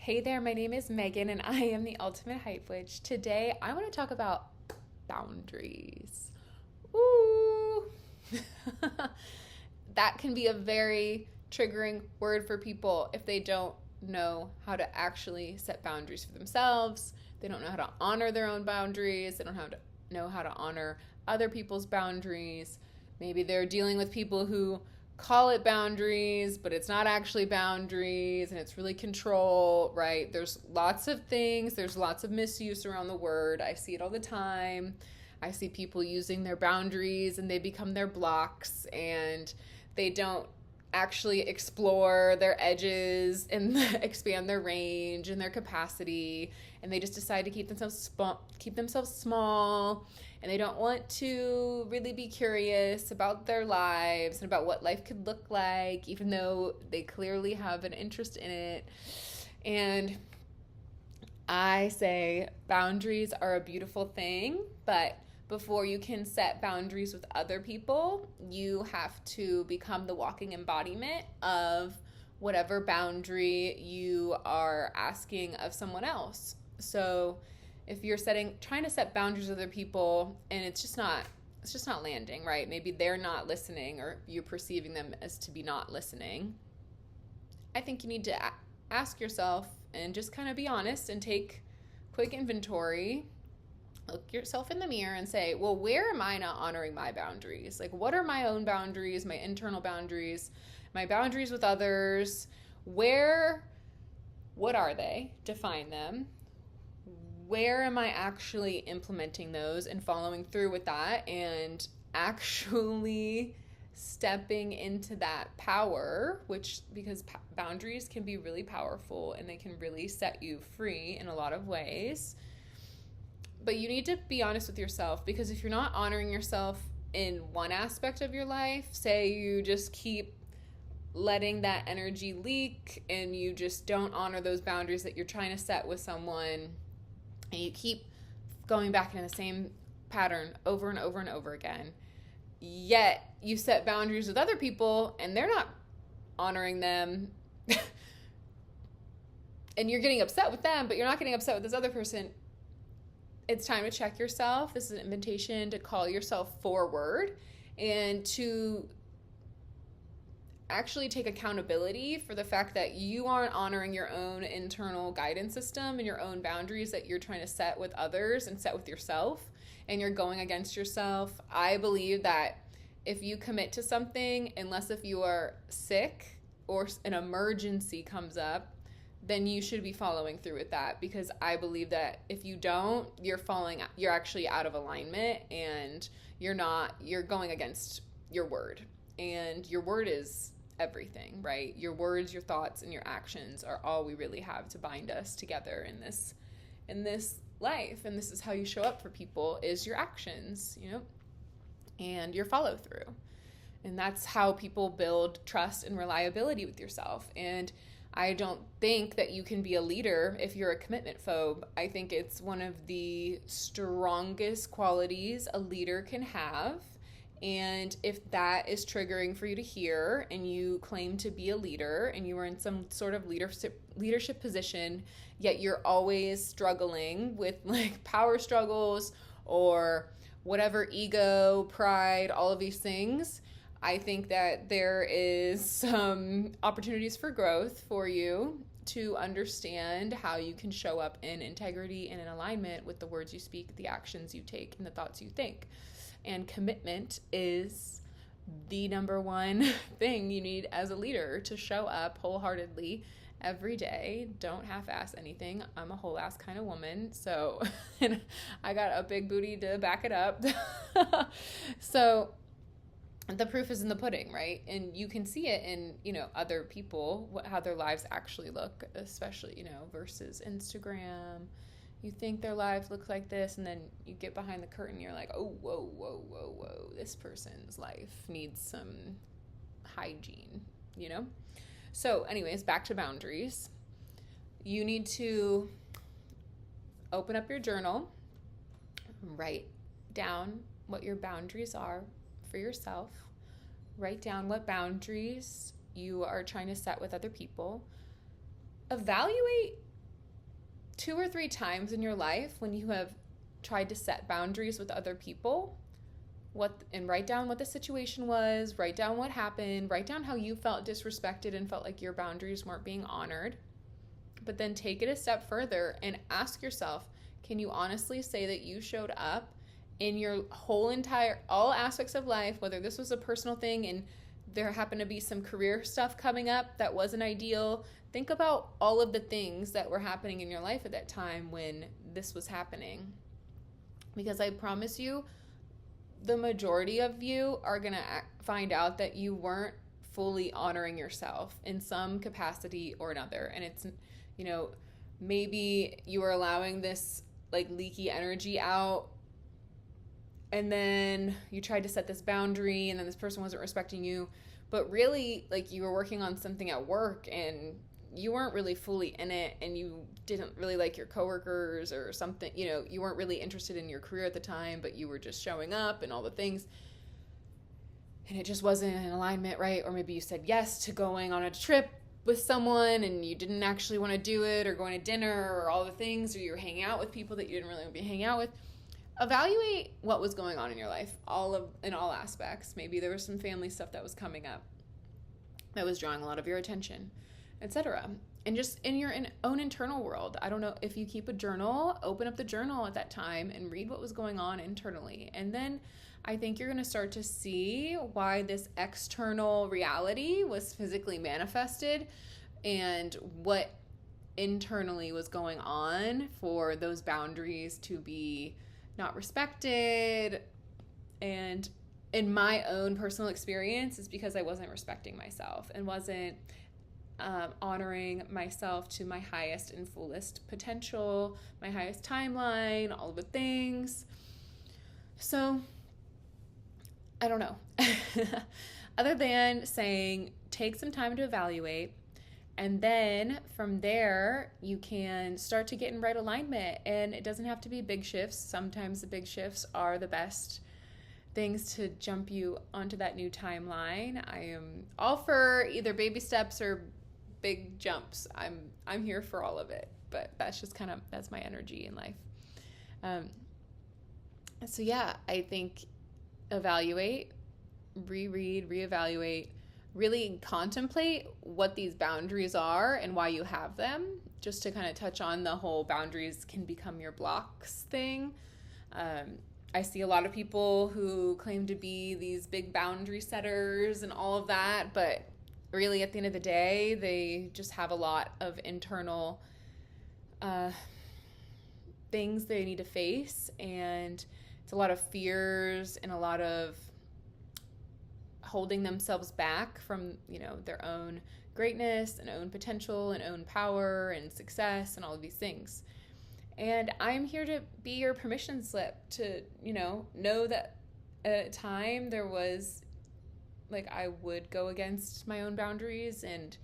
Hey there, my name is Megan and I am the Ultimate Hype Witch. Today I want to talk about boundaries. Ooh. That can be a very triggering word for people if they don't know how to actually set boundaries for themselves. They don't know how to honor their own boundaries. They don't know how to honor other people's boundaries. Maybe they're dealing with people who call it boundaries, but it's not actually boundaries and it's really control, right? There's lots of things, there's lots of misuse around the word. I see it all the time. I see people using their boundaries and they become their blocks and they don't actually explore their edges and expand their range and their capacity, and they just decide to keep themselves small, and they don't want to really be curious about their lives and about what life could look like, even though they clearly have an interest in it. And I say boundaries are a beautiful thing, but before you can set boundaries with other people, you have to become the walking embodiment of whatever boundary you are asking of someone else. So if you're trying to set boundaries with other people and it's just not landing, right? Maybe they're not listening or you're perceiving them as to be not listening. I think you need to ask yourself and just kind of be honest and take quick inventory. Look yourself in the mirror and say, well, where am I not honoring my boundaries? Like, what are my own boundaries, my internal boundaries, my boundaries with others? What are they? Define them. Where am I actually implementing those and following through with that and actually stepping into that power, because boundaries can be really powerful and they can really set you free in a lot of ways. But you need to be honest with yourself, because if you're not honoring yourself in one aspect of your life, say you just keep letting that energy leak and you just don't honor those boundaries that you're trying to set with someone, and you keep going back into the same pattern over and over and over again, yet you set boundaries with other people and they're not honoring them, and you're getting upset with them, but you're not getting upset with this other person, it's time to check yourself. This is an invitation to call yourself forward and to actually take accountability for the fact that you aren't honoring your own internal guidance system and your own boundaries that you're trying to set with others and set with yourself, and you're going against yourself. I believe that if you commit to something, unless if you are sick or an emergency comes up, then you should be following through with that, because I believe that if you don't, you're actually out of alignment and you're going against your word. And your word is everything, right? Your words, your thoughts, and your actions are all we really have to bind us together in this life. And this is how you show up for people, is your actions, and your follow through. And that's how people build trust and reliability with yourself. And I don't think that you can be a leader if you're a commitment phobe. I think it's one of the strongest qualities a leader can have. And if that is triggering for you to hear, and you claim to be a leader and you are in some sort of leadership position, yet you're always struggling with like power struggles or whatever, ego, pride, all of these things, I think that there is some opportunities for growth for you to understand how you can show up in integrity and in alignment with the words you speak, the actions you take, and the thoughts you think. And commitment is the number one thing you need as a leader to show up wholeheartedly every day. Don't half-ass anything. I'm a whole-ass kind of woman, so and I got a big booty to back it up. So the proof is in the pudding, right? And you can see it in, other people, how their lives actually look, especially, versus Instagram. You think their lives look like this, and then you get behind the curtain, you're like, oh, whoa, this person's life needs some hygiene, So anyways, back to boundaries. You need to open up your journal, write down what your boundaries are for yourself. Write down what boundaries you are trying to set with other people. Evaluate 2 or 3 times in your life when you have tried to set boundaries with other people, and write down what the situation was, write down what happened, write down how you felt disrespected and felt like your boundaries weren't being honored. But then take it a step further and ask yourself, can you honestly say that you showed up in your all aspects of life, whether this was a personal thing and there happened to be some career stuff coming up that wasn't ideal? Think about all of the things that were happening in your life at that time when this was happening. Because I promise you, the majority of you are going to find out that you weren't fully honoring yourself in some capacity or another. And it's, maybe you were allowing this like leaky energy out, and then you tried to set this boundary, and then this person wasn't respecting you. But really, like, you were working on something at work and you weren't really fully in it, and you didn't really like your coworkers or something, you weren't really interested in your career at the time, but you were just showing up and all the things, and it just wasn't in alignment, right? Or maybe you said yes to going on a trip with someone and you didn't actually want to do it, or going to dinner, or all the things, or you were hanging out with people that you didn't really want to be hanging out with. Evaluate what was going on in your life, in all aspects. Maybe there was some family stuff that was coming up that was drawing a lot of your attention, etc. And just in your own internal world. I don't know if you keep a journal, open up the journal at that time and read what was going on internally. And then I think you're going to start to see why this external reality was physically manifested and what internally was going on for those boundaries to be not respected. And in my own personal experience, it's because I wasn't respecting myself and wasn't honoring myself to my highest and fullest potential, my highest timeline, all of the things. So I don't know. Other than saying, take some time to evaluate, and then from there, you can start to get in right alignment. And it doesn't have to be big shifts. Sometimes the big shifts are the best things to jump you onto that new timeline. I am all for either baby steps or big jumps. I'm here for all of it, but that's my energy in life. So yeah, I think evaluate, reread, reevaluate, really contemplate what these boundaries are and why you have them, just to kind of touch on the whole boundaries can become your blocks thing. I see a lot of people who claim to be these big boundary setters and all of that, but really at the end of the day, they just have a lot of internal things they need to face, and it's a lot of fears and a lot of holding themselves back from, their own greatness and own potential and own power and success and all of these things. And I'm here to be your permission slip to, know that at a time there was, I would go against my own boundaries and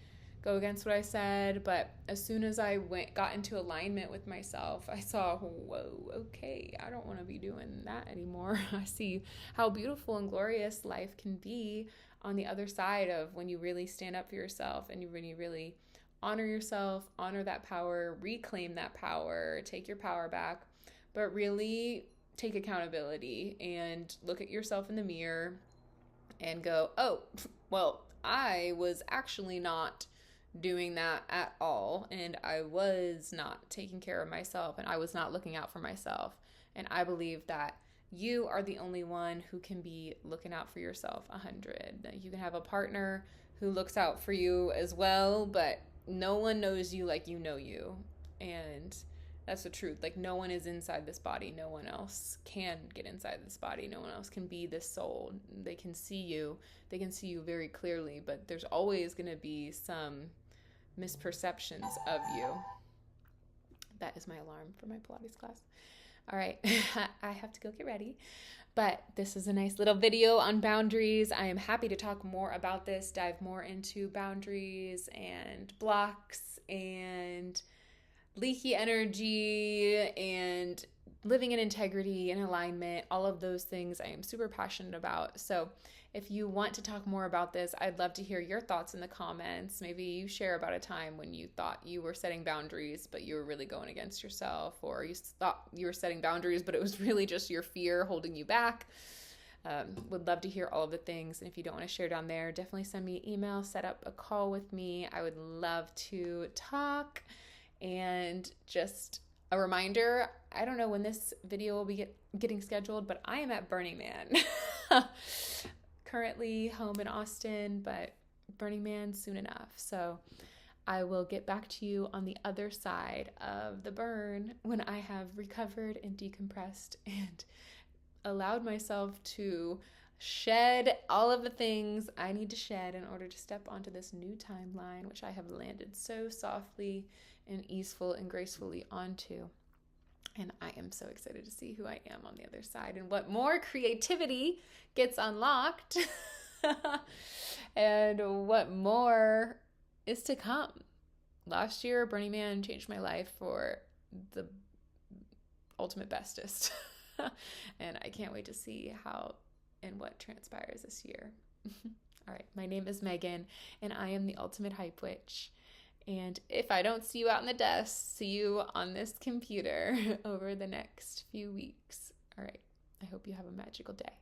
go against what I said. But as soon as I got into alignment with myself, I saw, whoa, okay, I don't want to be doing that anymore. I see how beautiful and glorious life can be on the other side of when you really stand up for yourself and when you really honor yourself, honor that power, reclaim that power, take your power back, but really take accountability and look at yourself in the mirror and go, oh, well, I was actually not doing that at all, and I was not taking care of myself, and I was not looking out for myself. And I believe that you are the only one who can be looking out for yourself 100. You can have a partner who looks out for you as well, but no one knows you like you know you. And that's the truth. No one is inside this body. No one else can get inside this body. No one else can be this soul. They can see you. They can see you very clearly, but there's always going to be some misperceptions of you. That is my alarm for my Pilates class. All right, I have to go get ready. But this is a nice little video on boundaries. I am happy to talk more about this, dive more into boundaries and blocks and leaky energy and living in integrity and alignment, all of those things I am super passionate about. So If you want to talk more about this, I'd love to hear your thoughts in the comments. Maybe you share about a time when you thought you were setting boundaries, but you were really going against yourself, or you thought you were setting boundaries, but it was really just your fear holding you back. Would love to hear all of the things. And if you don't want to share down there, definitely send me an email, set up a call with me. I would love to talk. And just a reminder, I don't know when this video will be getting scheduled, but I am at Burning Man. Currently home in Austin, but Burning Man soon enough. So I will get back to you on the other side of the burn when I have recovered and decompressed and allowed myself to shed all of the things I need to shed in order to step onto this new timeline, which I have landed so softly and easeful and gracefully onto. And I am so excited to see who I am on the other side and what more creativity gets unlocked and what more is to come. Last year, Burning Man changed my life for the ultimate bestest. And I can't wait to see how and what transpires this year. All right, my name is Megan, and I am the Ultimate Hype Witch. And if I don't see you out in the dust, see you on this computer over the next few weeks. All right, I hope you have a magical day.